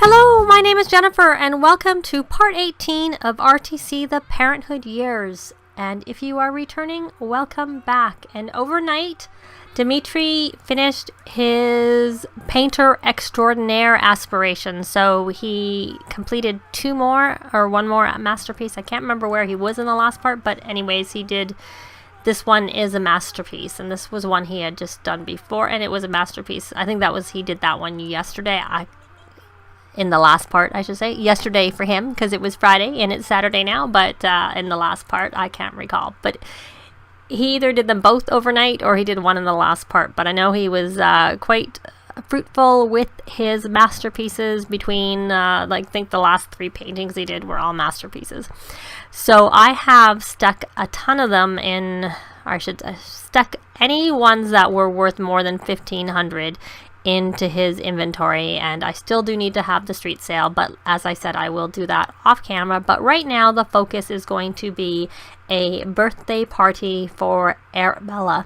Hello, my name is Jennifer, and welcome to part 18 of R.T.C. the Parenthood Years. And if you are returning, welcome back. And overnight, Dimitri finished his painter extraordinaire aspiration. So he completed one more masterpiece. I can't remember where he was in the last part, but anyways, he did. This one is a masterpiece, and this was one he had just done before, and it was a masterpiece. I think he did that one yesterday. In the last part, I should say. Yesterday for him, because it was Friday, and it's Saturday now, but in the last part, I can't recall. But he either did them both overnight, or he did one in the last part. But I know he was quite fruitful with his masterpieces between, I think the last 3 paintings he did were all masterpieces. So I have stuck a ton of them in, or I should stuck any ones that were worth more than $1,500 into his inventory, and I still do need to have the street sale, but as I said, I will do that off camera. But right now the focus is going to be a birthday party for Arabella,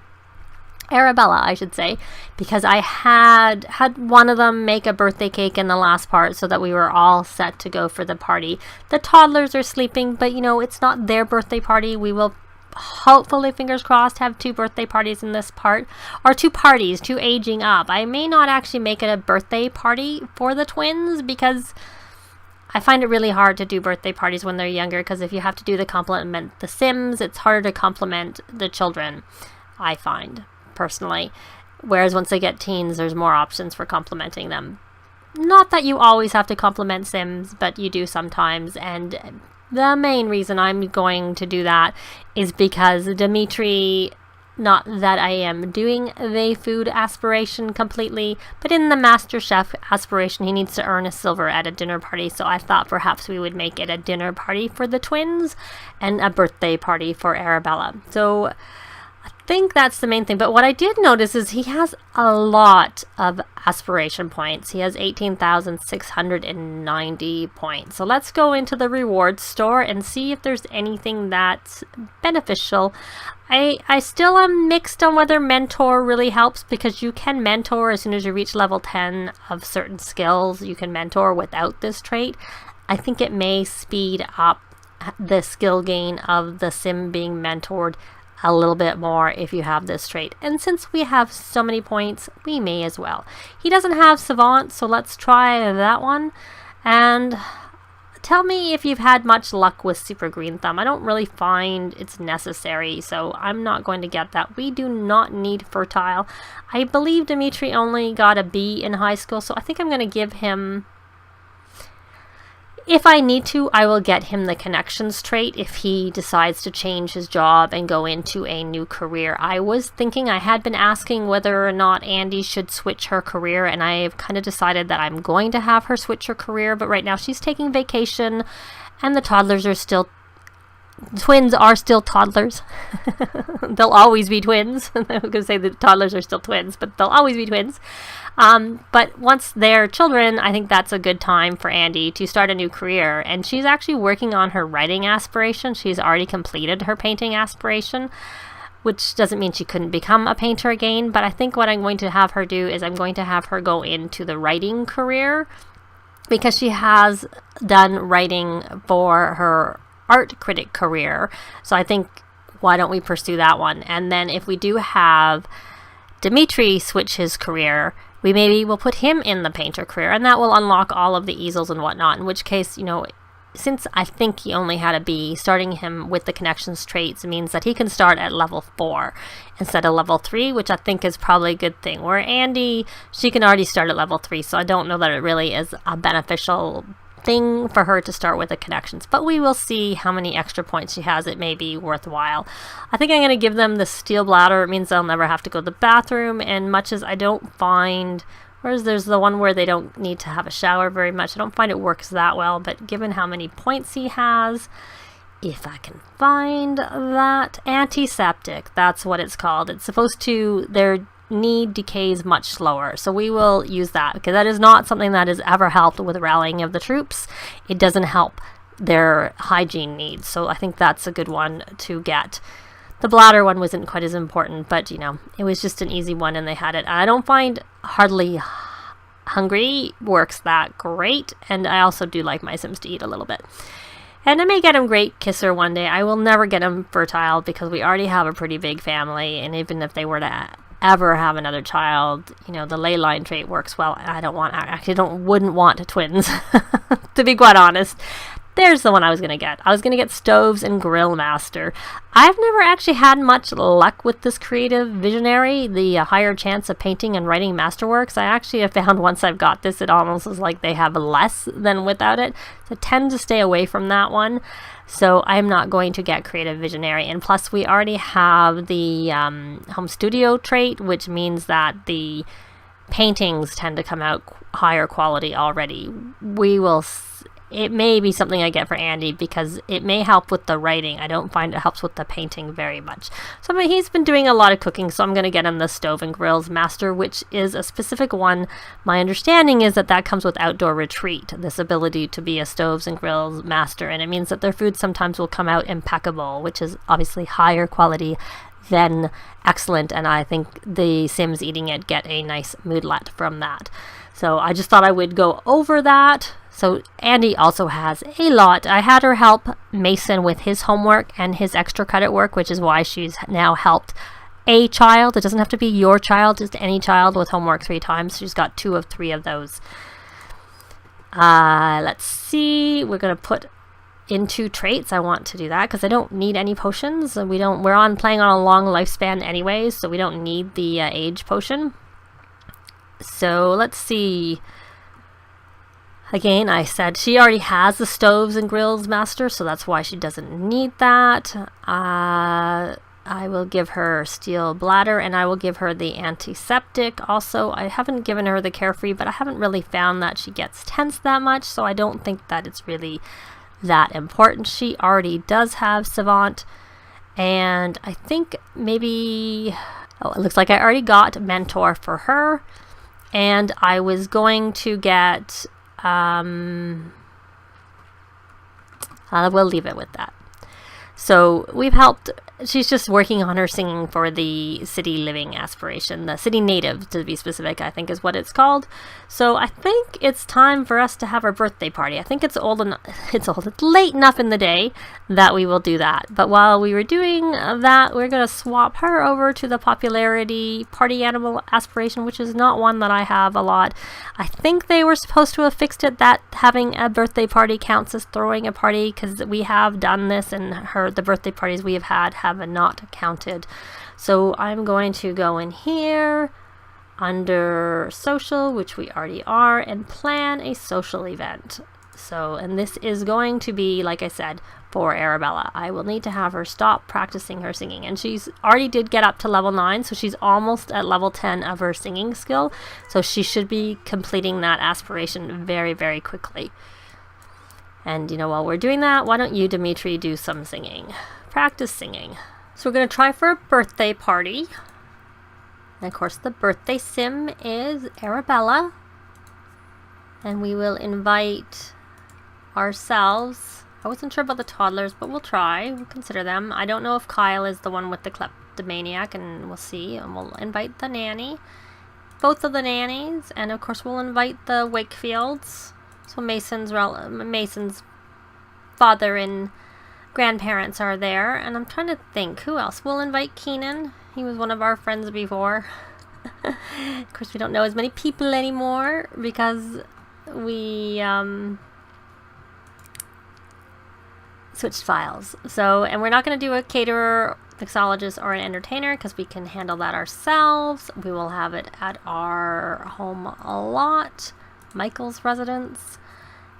I should say, because I had one of them make a birthday cake in the last part so that we were all set to go for the party. The toddlers are sleeping, but it's not their birthday party. We will hopefully, fingers crossed, have 2 birthday parties in this part, or 2 parties, 2 aging up. I may not actually make it a birthday party for the twins, because I find it really hard to do birthday parties when they're younger, because if you have to do compliment the Sims, it's harder to compliment the children, I find, personally. Whereas once they get teens, there's more options for complimenting them. Not that you always have to compliment Sims, but you do sometimes, and the main reason I'm going to do that is because Dimitri, not that I am doing the food aspiration completely, but in the Master Chef aspiration, he needs to earn a silver at a dinner party. So I thought perhaps we would make it a dinner party for the twins and a birthday party for Arabella. So I think that's the main thing. But what I did notice is he has a lot of aspiration points. He has 18,690 points. So let's go into the rewards store and see if there's anything that's beneficial. I still am mixed on whether mentor really helps, because you can mentor as soon as you reach level 10 of certain skills. You can mentor without this trait. I think it may speed up the skill gain of the sim being mentored a little bit more if you have this trait. And since we have so many points, we may as well. He doesn't have Savant, so let's try that one. And tell me if you've had much luck with Super Green Thumb. I don't really find it's necessary, so I'm not going to get that. We do not need Fertile. I believe Dimitri only got a B in high school, so I think I'm going to give him... If I need to, I will get him the connections trait if he decides to change his job and go into a new career. I had been asking whether or not Andi should switch her career, and I've kind of decided that I'm going to have her switch her career, but right now she's taking vacation, and the twins are still toddlers. They'll always be twins. I'm going to say the toddlers are still twins, but they'll always be twins. But once they're children, I think that's a good time for Andi to start a new career. And she's actually working on her writing aspiration. She's already completed her painting aspiration, which doesn't mean she couldn't become a painter again. But I think what I'm going to have her do is I'm going to have her go into the writing career, because she has done writing for her art critic career. So I think, why don't we pursue that one? And then if we do have Dimitri switch his career, we maybe will put him in the painter career, and that will unlock all of the easels and whatnot, in which case, since I think he only had a B, starting him with the connections traits means that he can start at level 4 instead of level 3, which I think is probably a good thing. Where Andi, she can already start at level 3, so I don't know that it really is a beneficial thing for her to start with the connections, but we will see how many extra points she has. It may be worthwhile. I think I'm going to give them the steel bladder. It means they'll never have to go to the bathroom, and much as I don't find, whereas there's the one where they don't need to have a shower very much, I don't find it works that well, but given how many points he has, if I can find that, antiseptic, that's what it's called. It's supposed to, their need decays much slower, so we will use that, because that is not something that has ever helped with rallying of the troops. It doesn't help their hygiene needs, so I think that's a good one to get. The bladder one wasn't quite as important, but it was just an easy one and they had it. And I don't find hardly hungry works that great. And I also do like my Sims to eat a little bit. And I may get him Great Kisser one day. I will never get him Fertile because we already have a pretty big family. And even if they were to ever have another child, you know, the ley line trait works well. I wouldn't want twins, to be quite honest. There's the one I was going to get. I was going to get Stoves and Grill Master. I've never actually had much luck with this creative visionary, the higher chance of painting and writing masterworks. I actually have found once I've got this, it almost is like they have less than without it. So I tend to stay away from that one. So I'm not going to get creative visionary. And plus we already have the home studio trait, which means that the paintings tend to come out higher quality already. It may be something I get for Andi because it may help with the writing. I don't find it helps with the painting very much. So he's been doing a lot of cooking, so I'm going to get him the Stove and Grills Master, which is a specific one. My understanding is that comes with Outdoor Retreat, this ability to be a Stoves and Grills Master, and it means that their food sometimes will come out impeccable, which is obviously higher quality than excellent, and I think the Sims eating it get a nice moodlet from that. So I just thought I would go over that. So Andi also has a lot. I had her help Mason with his homework and his extra credit work, which is why she's now helped a child. It doesn't have to be your child, just any child with homework 3 times. She's got 2 of 3 of those. Let's see. We're going to put into traits. I want to do that because I don't need any potions. We're playing on a long lifespan anyways, so we don't need the age potion. So let's see. Again, I said she already has the Stoves and Grills Master, so that's why she doesn't need that. I will give her Steel Bladder, and I will give her the Antiseptic also. I haven't given her the Carefree, but I haven't really found that she gets tense that much, so I don't think that it's really that important. She already does have Savant, and I think maybe... Oh, it looks like I already got Mentor for her, and I was going to get... we'll leave it with that. So we've helped, she's just working on her singing for the city living aspiration, the city native to be specific, I think is what it's called. So I think it's time for us to have our birthday party. I think it's late enough in the day that we will do that. But while we were doing that, we're going to swap her over to the popularity party animal aspiration, which is not one that I have a lot. I think they were supposed to have fixed it that having a birthday party counts as throwing a party, because we have done this and the birthday parties we have not counted. So I'm going to go in here under social, which we already are, and plan a social event. So, and this is going to be, like I said, for Arabella. I will need to have her stop practicing her singing, and she's already did get up to level 9, so she's almost at level 10 of her singing skill, so she should be completing that aspiration very, very quickly. And while we're doing that, why don't you, Dimitri, do some singing? Practice singing. So we're going to try for a birthday party. And of course the birthday sim is Arabella. And we will invite ourselves. I wasn't sure about the toddlers, but we'll try. We'll consider them. I don't know if Kyle is the one with the kleptomaniac, and we'll see. And we'll invite the nanny. Both of the nannies. And of course we'll invite the Wakefields. So Mason's father and grandparents are there, and I'm trying to think who else. We'll invite Keenan. He was one of our friends before. Of course, we don't know as many people anymore because we switched files. So, and we're not going to do a caterer, mixologist, or an entertainer because we can handle that ourselves. We will have it at our home a lot, Michael's residence.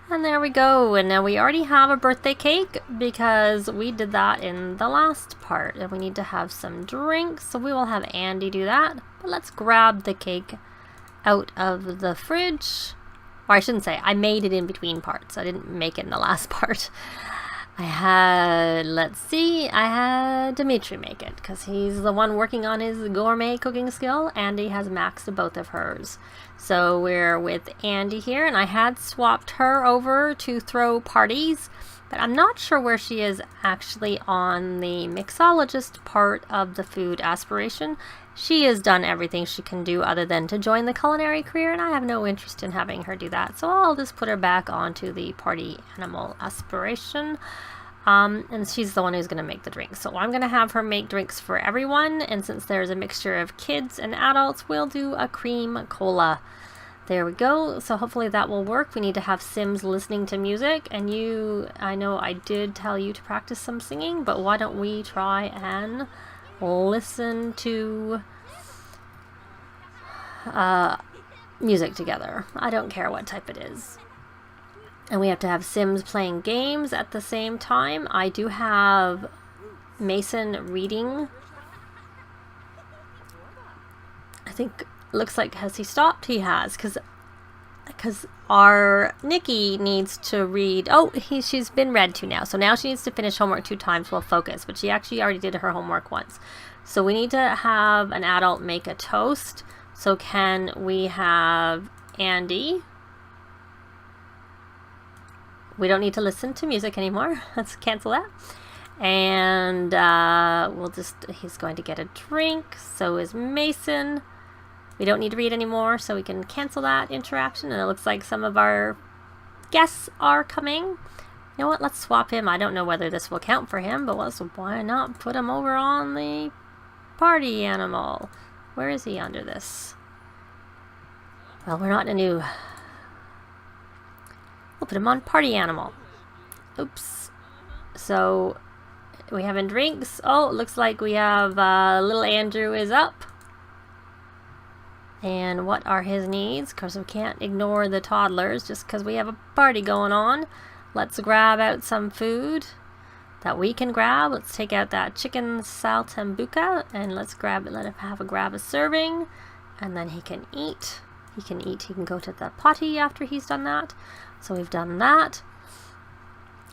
And there we go. And now we already have a birthday cake because we did that in the last part. And we need to have some drinks, so we will have Andi do that. But let's grab the cake out of the fridge. Or I shouldn't say, I made it in between parts. I didn't make it in the last part. I had Dimitri make it because he's the one working on his gourmet cooking skill. Andi has maxed both of hers. So we're with Andi here, and I had swapped her over to throw parties, but I'm not sure where she is actually on the mixologist part of the food aspiration. She has done everything she can do other than to join the culinary career, and I have no interest in having her do that. So I'll just put her back onto the party animal aspiration. And she's the one who's going to make the drinks. So I'm going to have her make drinks for everyone. And since there's a mixture of kids and adults, we'll do a cream cola. There we go. So hopefully that will work. We need to have Sims listening to music. And I know I did tell you to practice some singing, but why don't we try and listen to music together? I don't care what type it is. And we have to have Sims playing games at the same time. I do have Mason reading. I think, looks like, has he stopped? He has, because our Nikki needs to read. Oh, she's been read to now. So now she needs to finish homework 2 times while focused, but she actually already did her homework once. So we need to have an adult make a toast. So can we have Andi? We don't need to listen to music anymore. Let's cancel that. And he's going to get a drink. So is Mason. We don't need to read anymore, so we can cancel that interaction. And it looks like some of our guests are coming. You know what? Let's swap him. I don't know whether this will count for him, but why not put him over on the party animal? Where is he under this? Well, we're not in a new... We'll put him on party animal. Oops. So we having drinks. Oh, it looks like we have little Andrew is up. And what are his needs? Because we can't ignore the toddlers just because we have a party going on. Let's grab out some food that we can grab. Let's take out that chicken saltimbocca and let's grab it. Let him grab a serving, and then he can eat. He can go to the potty after he's done that. So we've done that.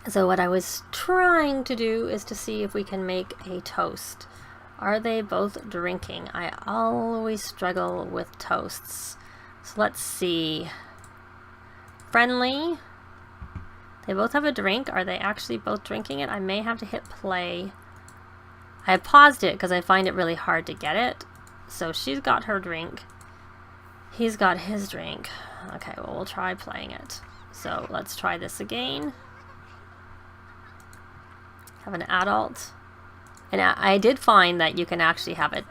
So what I was trying to do is to see if we can make a toast. Are they both drinking? I always struggle with toasts. So let's see. Friendly. They both have a drink. Are they actually both drinking it? I may have to hit play. I paused it because I find it really hard to get it. So she's got her drink. He's got his drink. Okay, well, we'll try playing it. So let's try this again. Have an adult. And I did find that you can actually have a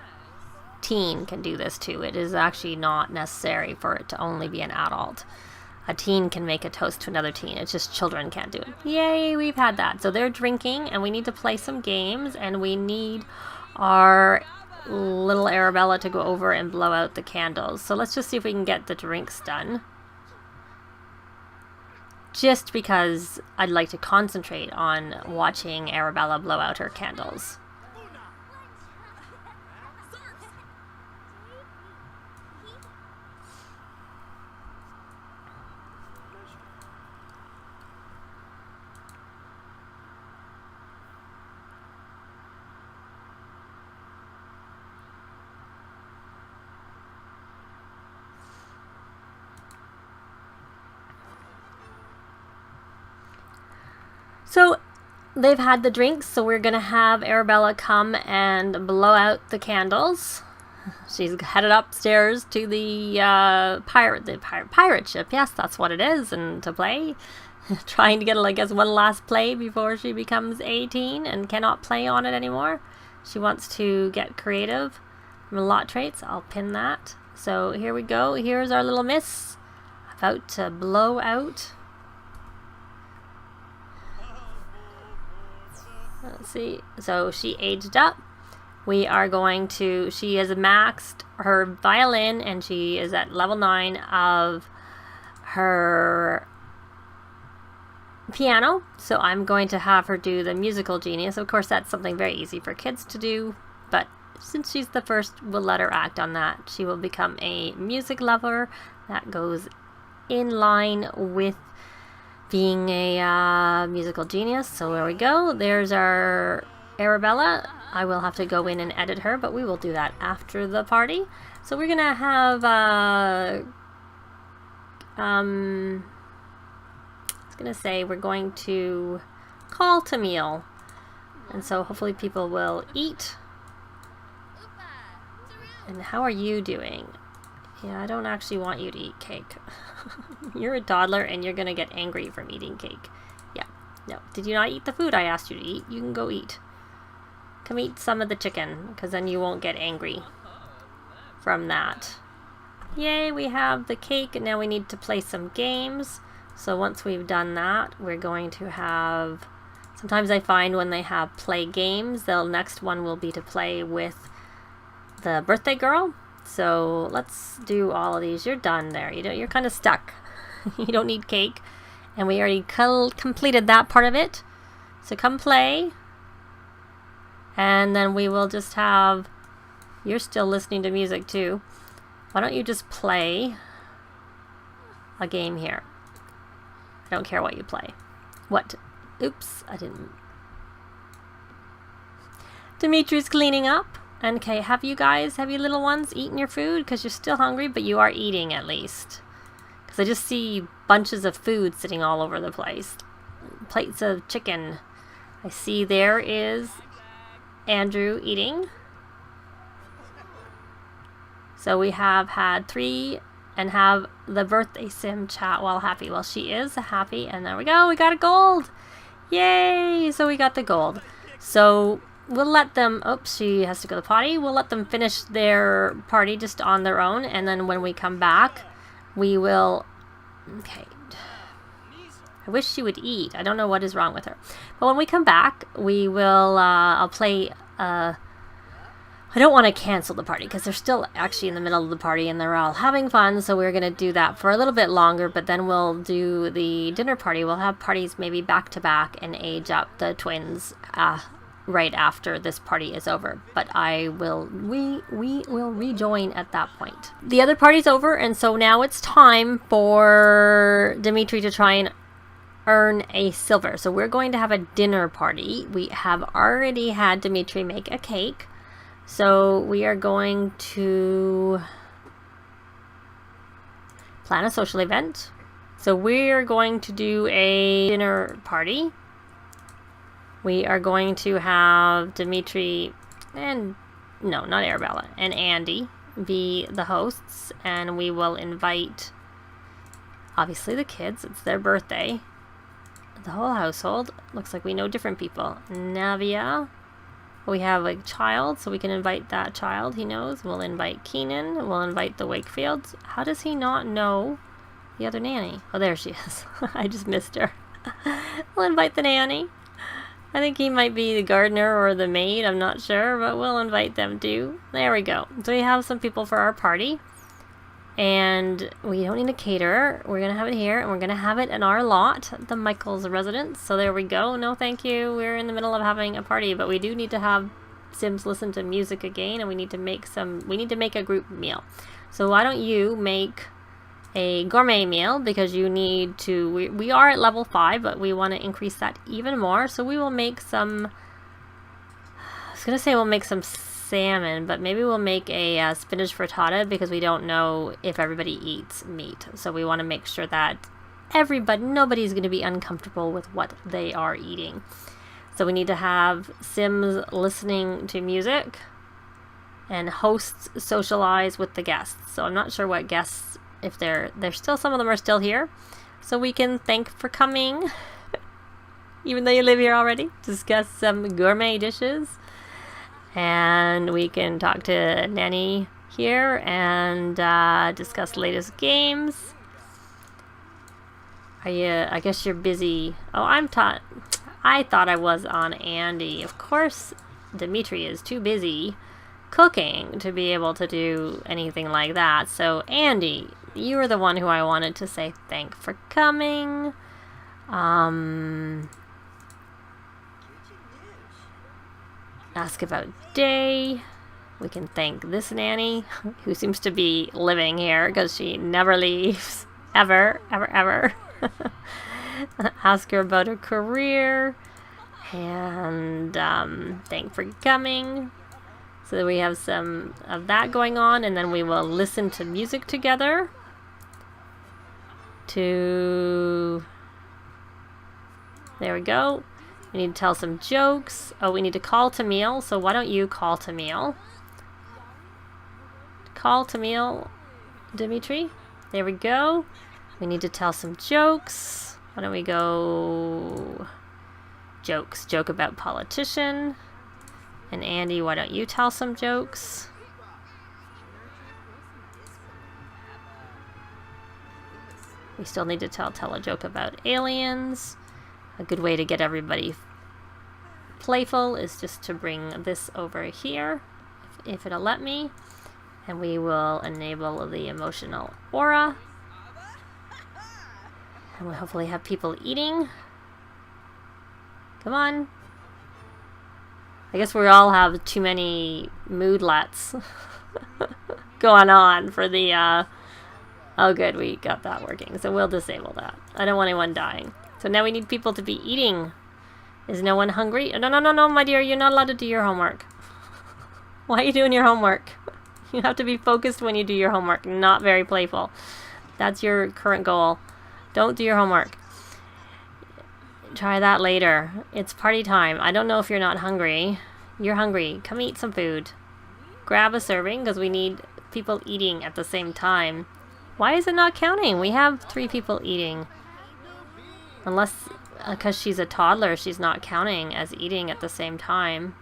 teen can do this too. It is actually not necessary for it to only be an adult. A teen can make a toast to another teen. It's just children can't do it. Yay, we've had that. So they're drinking, and we need to play some games, and we need our little Arabella to go over and blow out the candles. So let's just see if we can get the drinks done. Just because I'd like to concentrate on watching Arabella blow out her candles. So they've had the drinks, so we're going to have Arabella come and blow out the candles. She's headed upstairs to the pirate ship. Yes, that's what it is, and to play. Trying to get, I guess, one last play before she becomes 18 and cannot play on it anymore. She wants to get creative. Lot traits, I'll pin that. So here we go. Here's our little miss about to blow out. Let's see. So she aged up. We are going to, she has maxed her violin and she is at level 9 of her piano. So I'm going to have her do the musical genius. Of course, that's something very easy for kids to do, but since she's the first, we'll let her act on that. She will become a music lover. That goes in line with being a musical genius. So there we go. There's our Arabella. I will have to go in and edit her, but we will do that after the party. So we're gonna have I was gonna say we're going to call to meal, and so hopefully people will eat. And how are you doing? Yeah, I don't actually want you to eat cake. You're a toddler and you're gonna get angry from eating cake. Yeah, no. Did you not eat the food I asked you to eat? You can go eat. Come eat some of the chicken, because then you won't get angry from that. Yay, we have the cake, and now we need to play some games. So once we've done that, we're going to have... Sometimes I find when they have play games, the next one will be to play with the birthday girl. So let's do all of these. You're done there. You're kind of stuck. You don't need cake. And we already completed that part of it. So come play. And then we will just have... You're still listening to music too. Why don't you just play a game here? I don't care what you play. What? Oops, I didn't. Dimitri's cleaning up. And okay, have you little ones eaten your food? Because you're still hungry, but you are eating at least. Because I just see bunches of food sitting all over the place. Plates of chicken. I see there is Andrew eating. So we have had 3 and have the birthday sim chat while happy. Well, she is happy, and there we go. We got a gold. Yay! So we got the gold. So we'll let them... Oops, she has to go to the potty. We'll let them finish their party just on their own, and then when we come back, we will... Okay. I wish she would eat. I don't know what is wrong with her. But when we come back, we will... I'll play... I don't want to cancel the party because they're still actually in the middle of the party and they're all having fun. So we're going to do that for a little bit longer, but then we'll do the dinner party. We'll have parties maybe back to back and age up the twins right after this party is over. But we will rejoin at that point. The other party's over, and so now it's time for Dimitri to try and earn a silver. So we're going to have a dinner party. We have already had Dimitri make a cake. So we are going to plan a social event. So we're going to do a dinner party. We are going to have Dimitri and, no, not Arabella, and Andi be the hosts. And we will invite, obviously, the kids. It's their birthday. The whole household. Looks like we know different people. Navia. We have a child, so we can invite that child he knows. We'll invite Keenan. We'll invite the Wakefields. How does he not know the other nanny? Oh, there she is. I just missed her. We'll invite the nanny. I think he might be the gardener or the maid. I'm not sure, but we'll invite them too. There we go. So we have some people for our party. And we don't need a caterer. We're going to have it here, and we're going to have it in our lot, the Michaels residence. So there we go. No, thank you. We're in the middle of having a party, but we do need to have Sims listen to music again, and we need to make a group meal. So why don't you make a gourmet meal, because you need to, we are at level 5, but we want to increase that even more. So we will make some, I was going to say we'll make some salmon, but maybe we'll make a spinach frittata, because we don't know if everybody eats meat. So we want to make sure that nobody's going to be uncomfortable with what they are eating. So we need to have Sims listening to music and hosts socialize with the guests. So I'm not sure what guests, if they're still, some of them are still here, so we can thank for coming even though you live here already. Discuss some gourmet dishes. And we can talk to Nanny here and discuss latest games. I guess you're busy. Oh, I thought I was on Andi. Of course, Dimitri is too busy cooking to be able to do anything like that. So, Andi, you were the one who I wanted to say thank for coming. Ask about day. We can thank this nanny who seems to be living here because she never leaves. Ever. Ask her about her career. And thank for coming. So we have some of that going on, and then we will listen to music together. to... There we go. We need to tell some jokes. Oh, we need to call to meal. So why don't you call to meal? Call to meal, Dimitri. There we go. We need to tell some jokes. Why don't we go... Jokes. Joke about politician. And Andi, why don't you tell some jokes? We still need to tell a joke about aliens. A good way to get everybody playful is just to bring this over here, if it'll let me. And we will enable the emotional aura. And we'll hopefully have people eating. Come on. I guess we all have too many moodlets going on for the, oh good, we got that working. So we'll disable that. I don't want anyone dying. So now we need people to be eating. Is no one hungry? No, no, no, no, my dear, you're not allowed to do your homework. Why are you doing your homework? You have to be focused when you do your homework, not very playful. That's your current goal. Don't do your homework. Try that later. It's party time. I don't know if you're not hungry. You're hungry. Come eat some food. Grab a serving because we need people eating at the same time. Why is it not counting? We have 3 people eating. Unless, because she's a toddler, she's not counting as eating at the same time.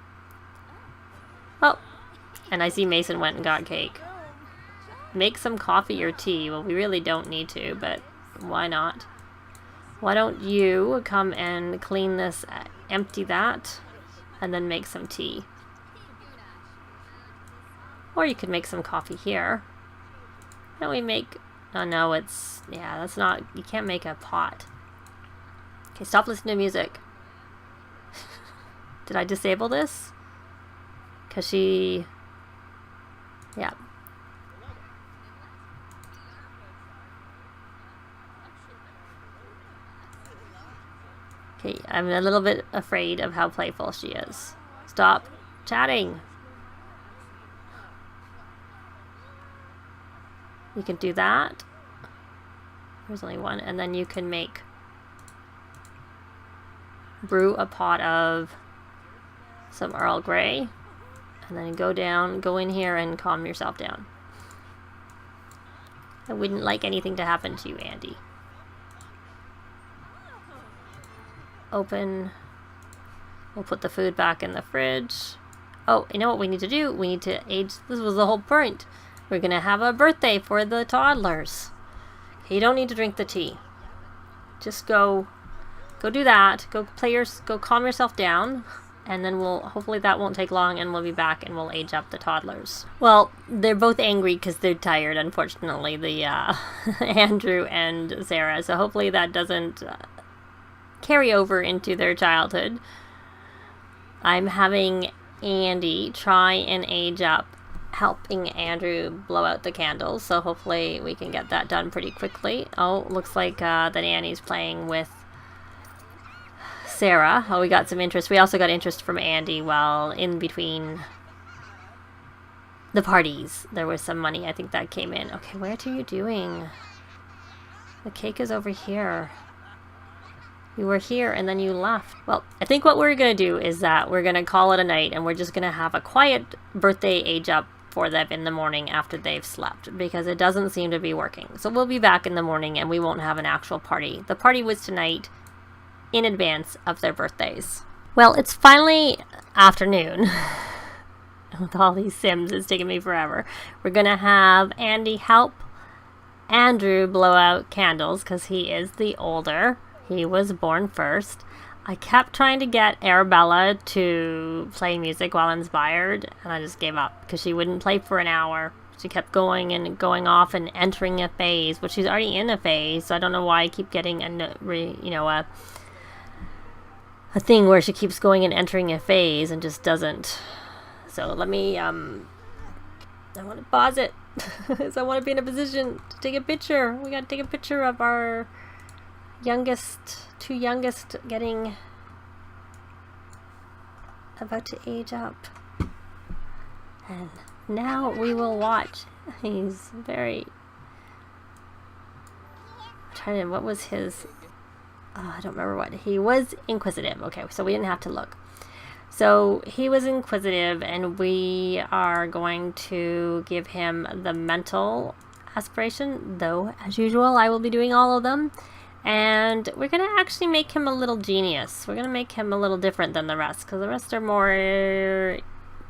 Oh, and I see Mason went and got cake. Make some coffee or tea. Well, we really don't need to, but why not? Why don't you come and clean this, empty that, and then make some tea. Or you could make some coffee here. Why don't we make... Oh no, it's... Yeah, that's not... You can't make a pot. Okay, stop listening to music. Did I disable this? Because she... Yeah. Okay, I'm a little bit afraid of how playful she is. Stop chatting. You can do that. There's only one. And then you can make... Brew a pot of some Earl Grey. And then go down, go in here and calm yourself down. I wouldn't like anything to happen to you, Andi. Open. We'll put the food back in the fridge. Oh, you know what we need to do? We need to age. This was the whole point. We're going to have a birthday for the toddlers. Okay, you don't need to drink the tea. Just go do that. Go calm yourself down. And then hopefully that won't take long and we'll be back and we'll age up the toddlers. Well, they're both angry because they're tired, unfortunately, the Andrew and Sarah. So hopefully that doesn't carry over into their childhood. I'm having Andi try and age up, helping Andrew blow out the candles. So hopefully we can get that done pretty quickly. Oh, looks like that Annie's playing with Sarah. Oh, we got some interest. We also got interest from Andi while in between the parties. There was some money, I think, that came in. Okay, what are you doing? The cake is over here. You were here and then you left. Well, I think what we're going to do is that we're going to call it a night and we're just going to have a quiet birthday age up for them in the morning after they've slept, because it doesn't seem to be working. So we'll be back in the morning and we won't have an actual party. The party was tonight in advance of their birthdays. Well, it's finally afternoon. With all these Sims, it's taking me forever. We're going to have Andi help Andrew blow out candles because he is the older. He was born first. I kept trying to get Arabella to play music while inspired, and I just gave up because she wouldn't play for an hour. She kept going and going off and entering a phase, but she's already in a phase, so I don't know why I keep getting a thing where she keeps going and entering a phase and just doesn't. So let me, I want to pause it because I want to be in a position to take a picture. We got to take a picture of our two youngest getting about to age up. And now we will watch. He's very... Try what was his... I don't remember what. He was inquisitive. Okay, so we didn't have to look. So he was inquisitive, and we are going to give him the mental aspiration, though, as usual, I will be doing all of them. And we're going to actually make him a little genius. We're going to make him a little different than the rest, because the rest are more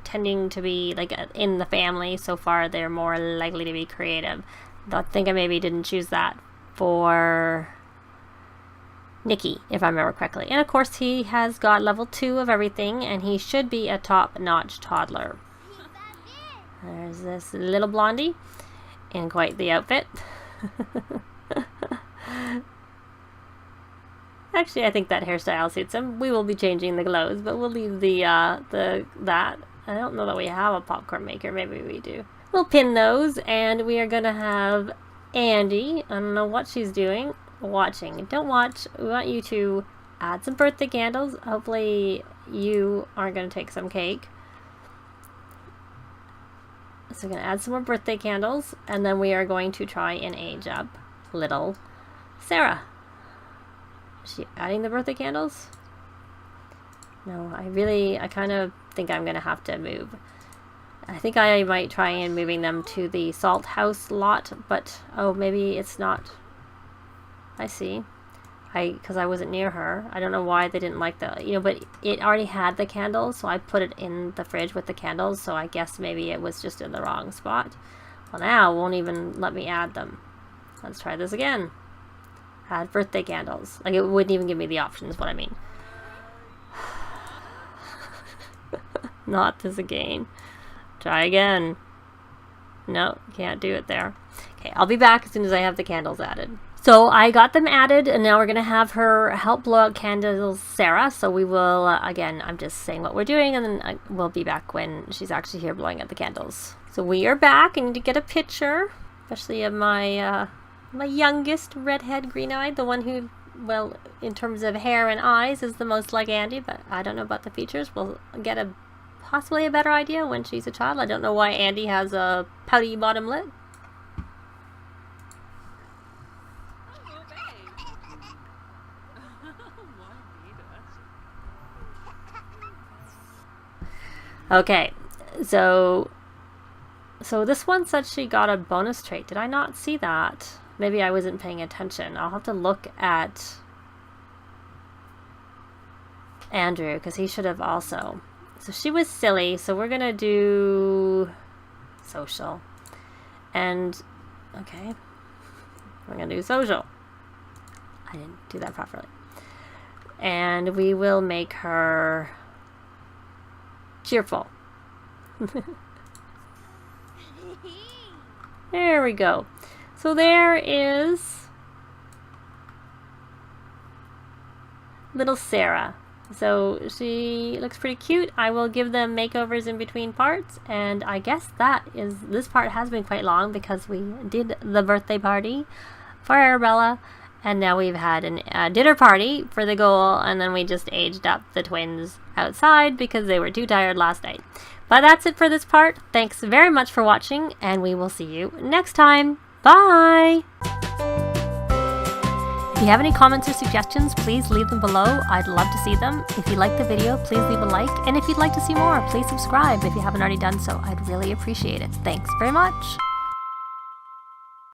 tending to be, like, in the family. So far, they're more likely to be creative. I think I maybe didn't choose that for Nikki, if I remember correctly. And of course, he has got level 2 of everything, and he should be a top-notch toddler. There's this little blondie in quite the outfit. Actually, I think that hairstyle suits him. We will be changing the clothes, but we'll leave that. I don't know that we have a popcorn maker. Maybe we do. We'll pin those, and we are going to have Andi. I don't know what she's doing. Watching. Don't watch. We want you to add some birthday candles. Hopefully you are going to take some cake. So we're going to add some more birthday candles, and then we are going to try and age up little Sarah. Is she adding the birthday candles? No, I kind of think I'm going to have to move. I think I might try and moving them to the salt house lot, but oh, maybe it's not. I see. Because I wasn't near her. I don't know why they didn't like the, but it already had the candles, so I put it in the fridge with the candles, so I guess maybe it was just in the wrong spot. Well, now it won't even let me add them. Let's try this again. Add birthday candles. Like, it wouldn't even give me the options, what I mean. Not this again. Try again. No, can't do it there. Okay, I'll be back as soon as I have the candles added. So I got them added, and now we're going to have her help blow out candles, Sarah. So we will, again, I'm just saying what we're doing, and then we'll be back when she's actually here blowing out the candles. So we are back. I need to get a picture, especially of my my youngest redhead green-eyed, the one who, well, in terms of hair and eyes, is the most like Andi, but I don't know about the features. We'll get possibly a better idea when she's a child. I don't know why Andi has a pouty bottom lip. Okay, so this one said she got a bonus trait. Did I not see that? Maybe I wasn't paying attention. I'll have to look at Andrew, because he should have also. So she was silly, so we're going to do social. And, okay, we're going to do social. I didn't do that properly. And we will make her cheerful. There we go. So there is little Sarah. So she looks pretty cute. I will give them makeovers in between parts, and I guess this part has been quite long because we did the birthday party for Arabella, and now we've had a dinner party for the goal, and then we just aged up the twins outside because they were too tired last night. But that's it for this part. Thanks very much for watching, and we will see you next time. Bye! If you have any comments or suggestions, please leave them below. I'd love to see them. If you like the video, please leave a like. And if you'd like to see more, please subscribe if you haven't already done so. I'd really appreciate it. Thanks very much.